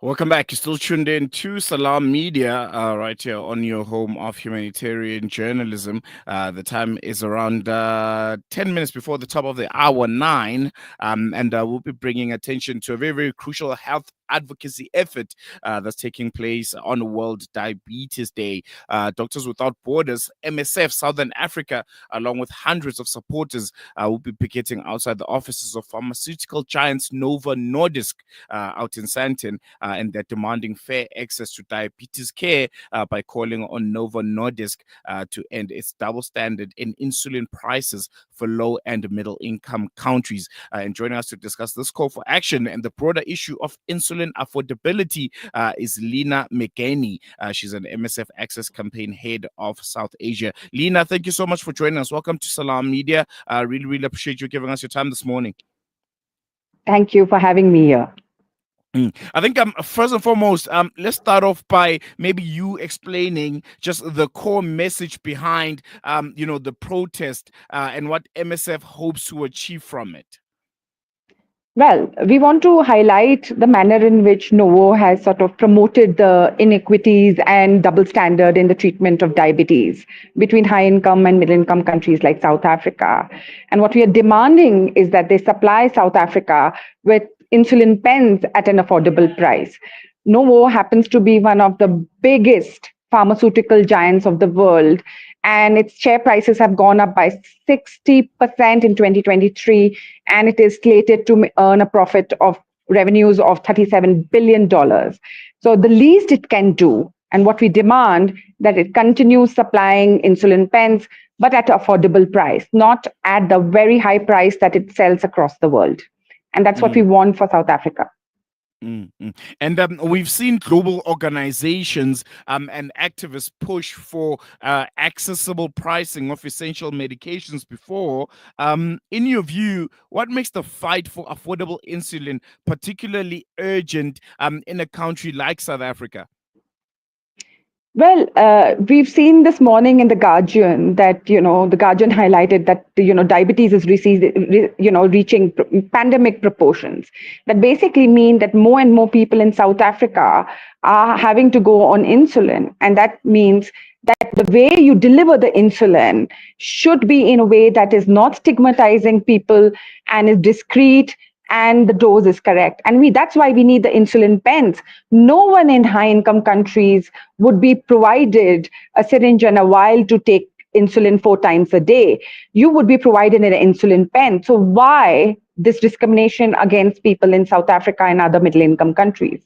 Welcome back. You're still tuned in to Salam Media, right here on your home of humanitarian journalism. The time is around 10 minutes before the top of the hour 9, and we'll be bringing attention to a very, very crucial health advocacy effort that's taking place on World Diabetes Day. Doctors Without Borders, MSF, Southern Africa, along with hundreds of supporters, will be picketing outside the offices of pharmaceutical giants Novo Nordisk out in Sandton, and they're demanding fair access to diabetes care by calling on Novo Nordisk to end its double standard in insulin prices for low and middle income countries. And joining us to discuss this call for action and the broader issue of insulin affordability is Leena Menghaney. She's an MSF Access Campaign Head of South Asia. Leena, thank you so much for joining us. Welcome to Salam Media. Really, really appreciate you giving us your time this morning. Thank you for having me here. I think first and foremost, let's start off by maybe you explaining just the core message behind, the protest and what MSF hopes to achieve from it. Well, we want to highlight the manner in which Novo has sort of promoted the inequities and double standard in the treatment of diabetes between high income and middle income countries like South Africa. And what we are demanding is that they supply South Africa with insulin pens at an affordable price. Novo happens to be one of the biggest pharmaceutical giants of the world, and its share prices have gone up by 60% in 2023, and it is slated to earn a profit of revenues of $37 billion. So the least it can do, and what we demand, that it continues supplying insulin pens, but at affordable price, not at the very high price that it sells across the world. And that's what we want for South Africa. And we've seen global organizations and activists push for accessible pricing of essential medications before. In your view, what makes the fight for affordable insulin particularly urgent in a country like South Africa? Well, we've seen this morning in The Guardian that, The Guardian highlighted that, diabetes is reaching pandemic proportions. That basically mean that more and more people in South Africa are having to go on insulin. And that means that the way you deliver the insulin should be in a way that is not stigmatizing people and is discreet, and the dose is correct. And that's why we need the insulin pens. No one in high income countries would be provided a syringe and a vial to take insulin 4 times a day. You would be provided an insulin pen. So why this discrimination against people in South Africa and other middle income countries?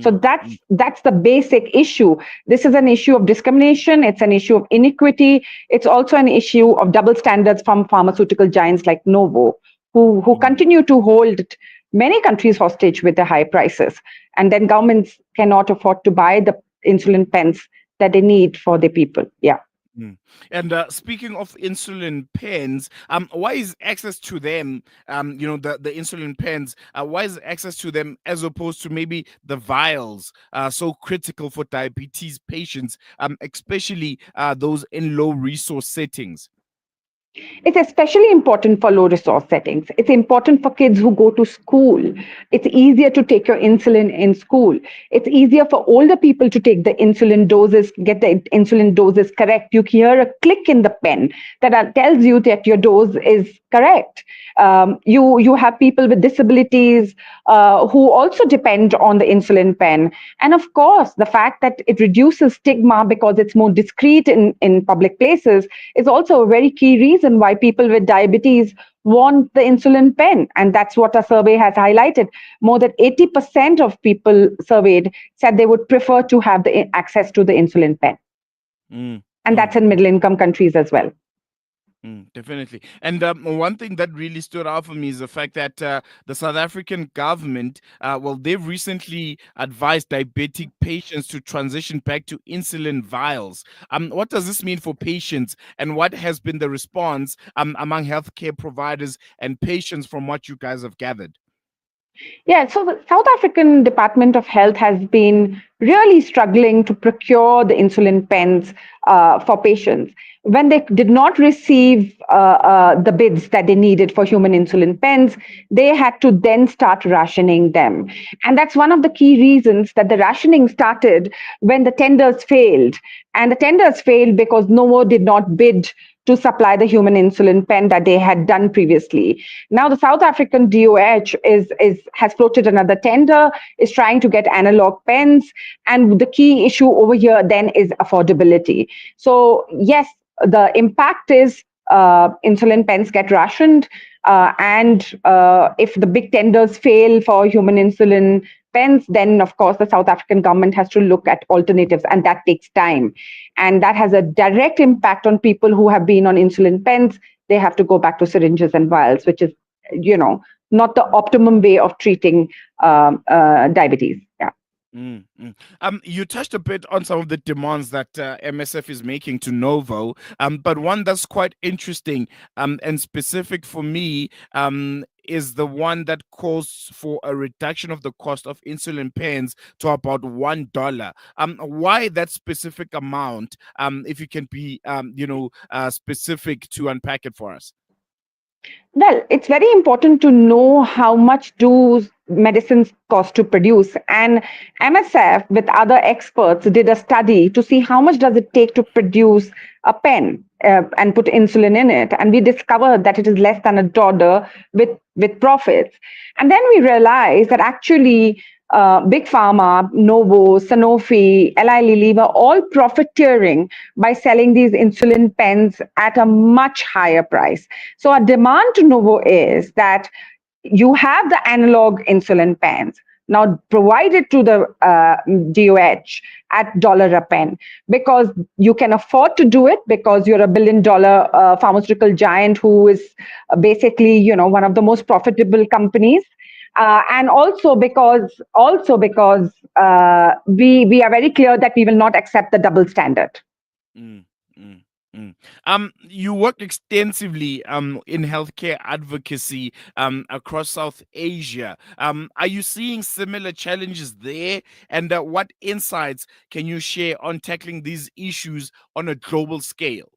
So that's the basic issue. This is an issue of discrimination. It's an issue of inequity. It's also an issue of double standards from pharmaceutical giants like Novo, who continue to hold many countries hostage with the high prices. And then governments cannot afford to buy the insulin pens that they need for the people. Yeah. And speaking of insulin pens, why is access to them, the insulin pens, why is access to them as opposed to maybe the vials so critical for diabetes patients, especially those in low resource settings? It's especially important for low resource settings. It's important for kids who go to school. It's easier to take your insulin in school. It's easier for older people to take the insulin doses, get the insulin doses correct. You hear a click in the pen that tells you that your dose is correct. You have people with disabilities who also depend on the insulin pen. And of course, the fact that it reduces stigma because it's more discreet in public places is also a very key reason why people with diabetes want the insulin pen. And that's what a survey has highlighted. More than 80% of people surveyed said they would prefer to have the access to the insulin pen. And that's in middle income countries as well. Definitely. And one thing that really stood out for me is the fact that the South African government, they've recently advised diabetic patients to transition back to insulin vials. What does this mean for patients, and what has been the response among healthcare providers and patients from what you guys have gathered? Yeah, so the South African Department of Health has been really struggling to procure the insulin pens for patients. when they did not receive the bids that they needed for human insulin pens, they had to then start rationing them. And that's one of the key reasons that the rationing started when the tenders failed. And the tenders failed because Novo did not bid to supply the human insulin pen that they had done previously. Now the South African DOH has floated another tender, is trying to get analog pens, and the key issue over here then is affordability. So yes, the impact is insulin pens get rationed, and if the big tenders fail for human insulin pens, then of course the South African government has to look at alternatives, and that takes time. And that has a direct impact on people who have been on insulin pens. They have to go back to syringes and vials, which is, not the optimum way of treating diabetes. Yeah. You touched a bit on some of the demands that MSF is making to Novo, but one that's quite interesting and specific for me is the one that calls for a reduction of the cost of insulin pens to about $1. Why that specific amount? If you can be, specific to unpack it for us. Well, it's very important to know how much do medicines cost to produce. And MSF with other experts did a study to see how much does it take to produce a pen and put insulin in it. And we discovered that it is less than $1 with profits. And then we realized that actually Big Pharma, Novo, Sanofi, Eli Lilly were all profiteering by selling these insulin pens at a much higher price. So our demand to Novo is that you have the analog insulin pens. Now provide it to the DOH at $1 a pen, because you can afford to do it, because you're $1 billion pharmaceutical giant who is basically, one of the most profitable companies. And also because we are very clear that we will not accept the double standard. Mm, mm, mm. You work extensively in healthcare advocacy across South Asia. Are you seeing similar challenges there? And what insights can you share on tackling these issues on a global scale?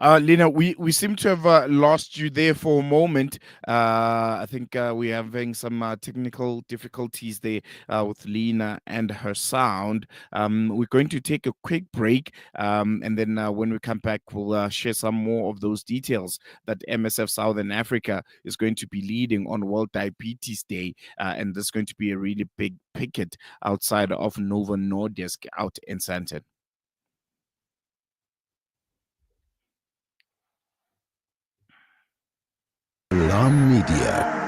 Leena, we seem to have lost you there for a moment. I think we're having some technical difficulties there with Leena and her sound. We're going to take a quick break, and then when we come back, we'll share some more of those details that MSF Southern Africa is going to be leading on World Diabetes Day, and there's going to be a really big picket outside of Novo Nordisk out in Sandton. Salam Media.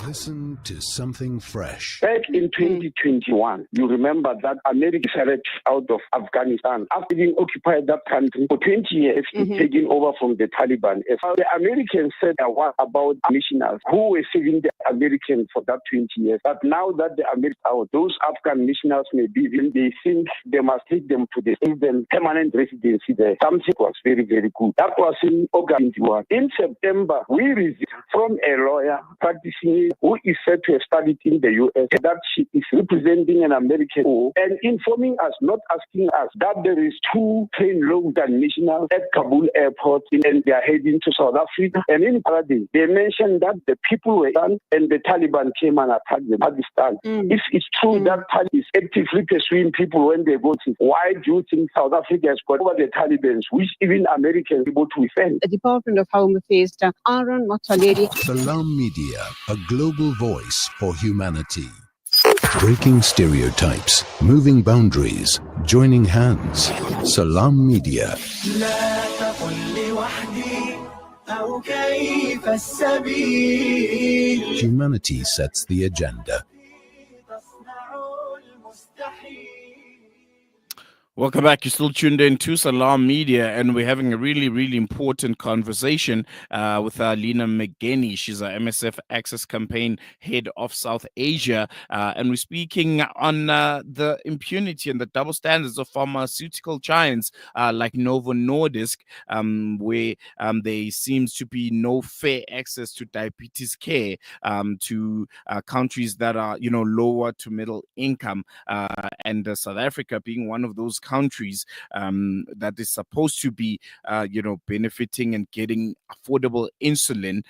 Listen to something fresh. Back in 2021, you remember that America fled out of Afghanistan after being occupied that country for 20 years, taking over from the Taliban. The Americans said what about missionaries who were saving the Americans for that 20 years. But now that the Americans are out, those Afghan missionaries may be in, they think they must take them to the permanent residency there. Something was very, very good. That was in August. In September, we received from a lawyer practicing who is said to have studied in the US, that she is representing an American and informing us, not asking us, that there is 2 train loads and missionaries at Kabul airport and they are heading to South Africa. And in Paradise, they mentioned that the people were done and the Taliban came and attacked the Pakistan. If it's true that Taliban is actively pursuing people when they go to, why do you think South Africa has got over the Taliban, which even Americans are able to defend? The Department of Home Affairs, Aaron Motsoaledi. Salam Media, a global voice for humanity. Breaking stereotypes, moving boundaries, joining hands. Salam Media. Humanity sets the agenda. Welcome back. You're still tuned in to Salam Media, and we're having a really, really important conversation with Leena Menghaney. She's a MSF Access Campaign Head of South Asia, and we're speaking on the impunity and the double standards of pharmaceutical giants like Novo Nordisk, where there seems to be no fair access to diabetes care to countries that are, lower to middle income, and South Africa being one of those countries that is supposed to be, benefiting and getting affordable insulin.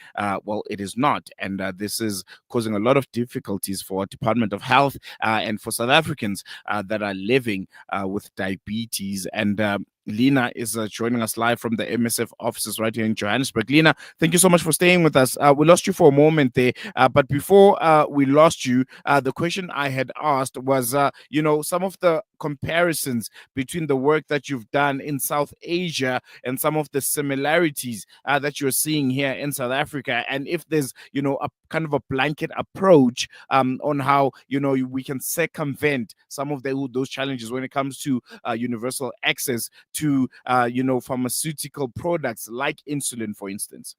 Well, it is not. And this is causing a lot of difficulties for Department of Health and for South Africans that are living with diabetes. And Leena is joining us live from the MSF offices right here in Johannesburg. Leena, thank you so much for staying with us. We lost you for a moment there, but before we lost you, the question I had asked was, some of the comparisons between the work that you've done in South Asia and some of the similarities that you're seeing here in South Africa, and if there's, a kind of a blanket approach on how, we can circumvent some of those challenges when it comes to universal access to pharmaceutical products like insulin, for instance.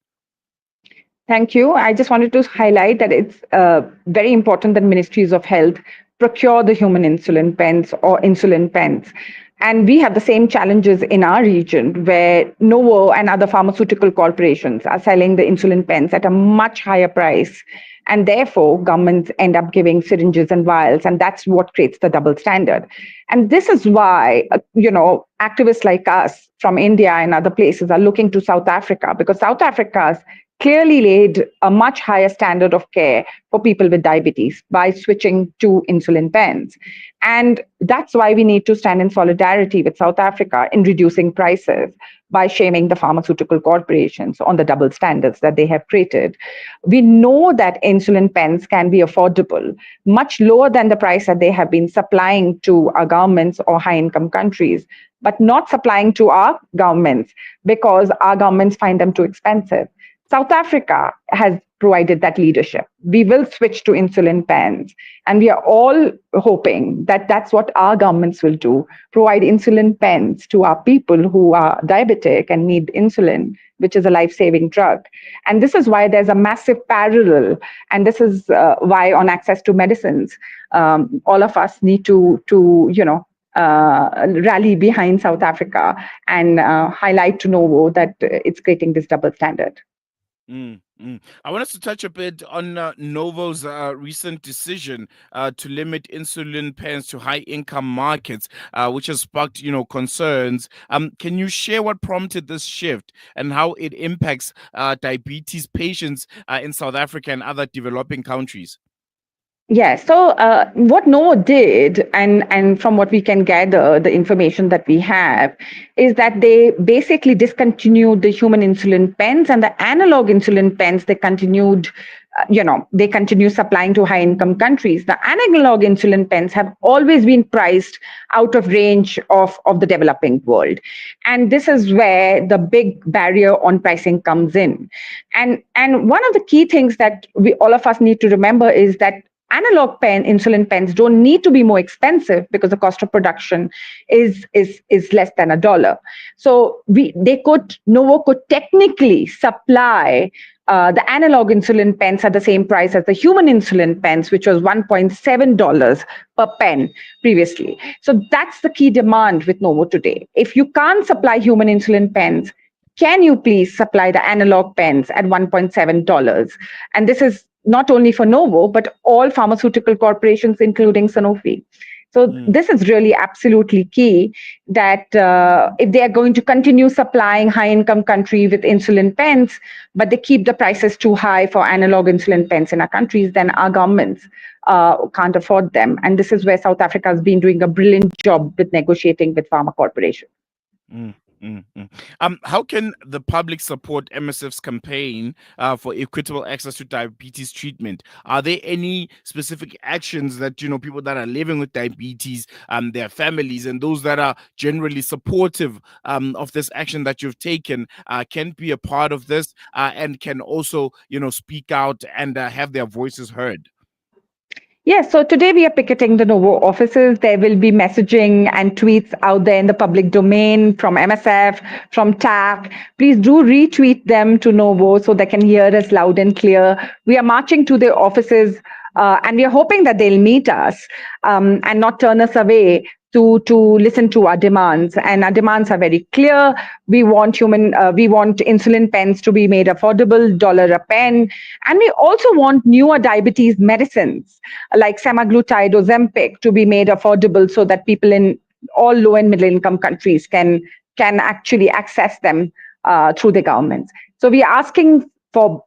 Thank you. I just wanted to highlight that it's very important that ministries of health procure the human insulin pens or insulin pens. And we have the same challenges in our region where Novo and other pharmaceutical corporations are selling the insulin pens at a much higher price. And therefore, governments end up giving syringes and vials, and that's what creates the double standard. And this is why, activists like us from India and other places are looking to South Africa, because South Africa's clearly laid a much higher standard of care for people with diabetes by switching to insulin pens. And that's why we need to stand in solidarity with South Africa in reducing prices by shaming the pharmaceutical corporations on the double standards that they have created. We know that insulin pens can be affordable, much lower than the price that they have been supplying to our governments or high-income countries, but not supplying to our governments because our governments find them too expensive. South Africa has provided that leadership. We will switch to insulin pens, and we are all hoping that that's what our governments will do, provide insulin pens to our people who are diabetic and need insulin, which is a life-saving drug. And this is why there's a massive parallel, and this is why on access to medicines, all of us need to rally behind South Africa and highlight to Novo that it's creating this double standard. I want us to touch a bit on Novo's recent decision to limit insulin pens to high-income markets, which has sparked, concerns. Can you share what prompted this shift and how it impacts diabetes patients in South Africa and other developing countries? Yeah, so what Novo did, and from what we can gather, the information that we have, is that they basically discontinued the human insulin pens, and the analog insulin pens, they continued supplying to high-income countries. The analog insulin pens have always been priced out of range of the developing world. And this is where the big barrier on pricing comes in. And one of the key things that all of us need to remember is that analog insulin pens don't need to be more expensive because the cost of production is less than $1. So Novo could technically supply the analog insulin pens at the same price as the human insulin pens, which was $1.7 per pen previously. So that's the key demand with Novo today. If you can't supply human insulin pens, can you please supply the analog pens at $1.7? And this is not only for Novo, but all pharmaceutical corporations, including Sanofi. So this is really absolutely key that if they are going to continue supplying high-income countries with insulin pens, but they keep the prices too high for analog insulin pens in our countries, then our governments can't afford them. And this is where South Africa has been doing a brilliant job with negotiating with pharma corporations. Mm-hmm. How can the public support MSF's campaign for equitable access to diabetes treatment? Are there any specific actions that people that are living with diabetes, their families, and those that are generally supportive of this action that you've taken can be a part of this and can also speak out and have their voices heard? Yes, so today we are picketing the Novo offices. There will be messaging and tweets out there in the public domain from MSF, from TAC. Please do retweet them to Novo so they can hear us loud and clear. We are marching to their offices and we are hoping that they'll meet us and not turn us away to listen to our demands. And our demands are very clear. We want insulin pens to be made affordable, $1 a pen. And we also want newer diabetes medicines like semaglutide, Ozempic to be made affordable so that people in all low and middle income countries can actually access them through the governments. So we are asking for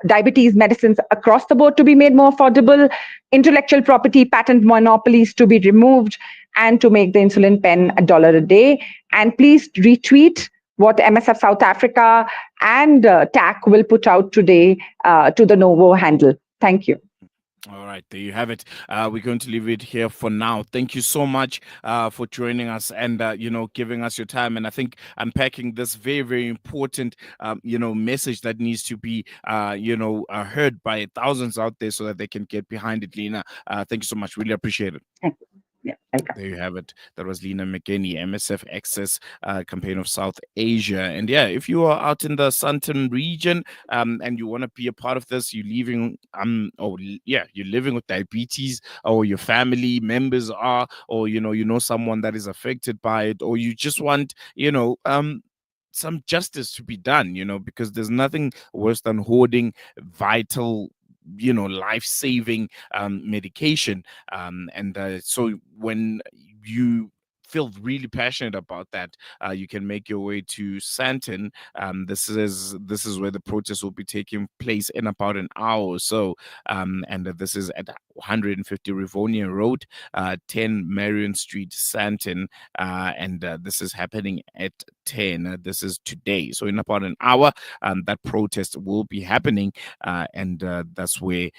diabetes medicines across the board to be made more affordable, intellectual property patent monopolies to be removed, and to make the insulin pen $1 a day. And please retweet what MSF South Africa and TAC will put out today to the Novo handle. Thank you. All right, there you have it. We're going to leave it here for now. Thank you so much for joining us and giving us your time. And I think unpacking this very, very important message that needs to be heard by thousands out there so that they can get behind it. Leena, thank you so much. Really appreciate it. Thank you. Yeah, there you have it. That was Leena Menghaney, MSF Access Campaign of South Asia. And yeah, if you are out in the Sandton region and you want to be a part of this, you're living with diabetes, or your family members are, or you know someone that is affected by it, or you just want some justice to be done, because there's nothing worse than hoarding vital life-saving medication, so when you feel really passionate about that, you can make your way to Sandton. This is where the protest will be taking place in about an hour or so, and this is at 150 Rivonia Road, 10 Marion Street, Sandton, and this is happening at 10. This is today, so in about an hour, that protest will be happening, and that's where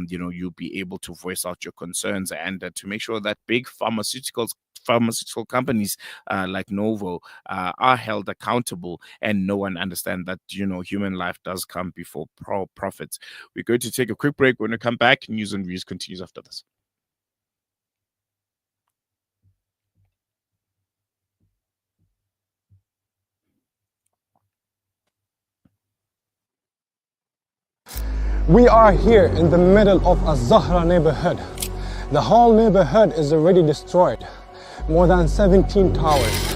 you'll be able to voice out your concerns and to make sure that big pharmaceutical companies like Novo are held accountable, and no one understand that human life does come before profits. We're going to take a quick break. When we come back, News and Views continues after this. We are here in the middle of a Zahra neighborhood. The whole neighborhood is already destroyed. More than 17 towers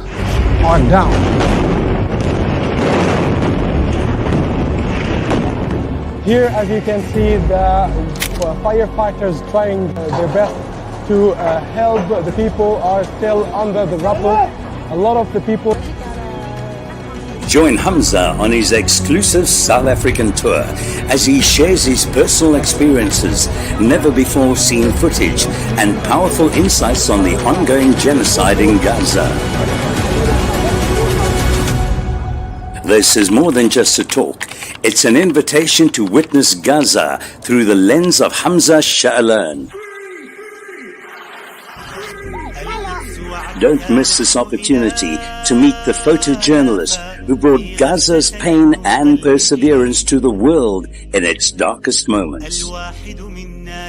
are down. Here, as you can see, the firefighters trying their best to help. The people are still under the rubble. A lot of the people. Join Hamza on his exclusive South African tour as he shares his personal experiences, never before seen footage, and powerful insights on the ongoing genocide in Gaza. This is more than just a talk. It's an invitation to witness Gaza through the lens of Hamza Sha'alan. Don't miss this opportunity to meet the photojournalist who brought Gaza's pain and perseverance to the world in its darkest moments.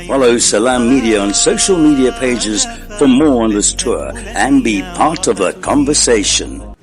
Follow Salam Media on social media pages for more on this tour and be part of the conversation.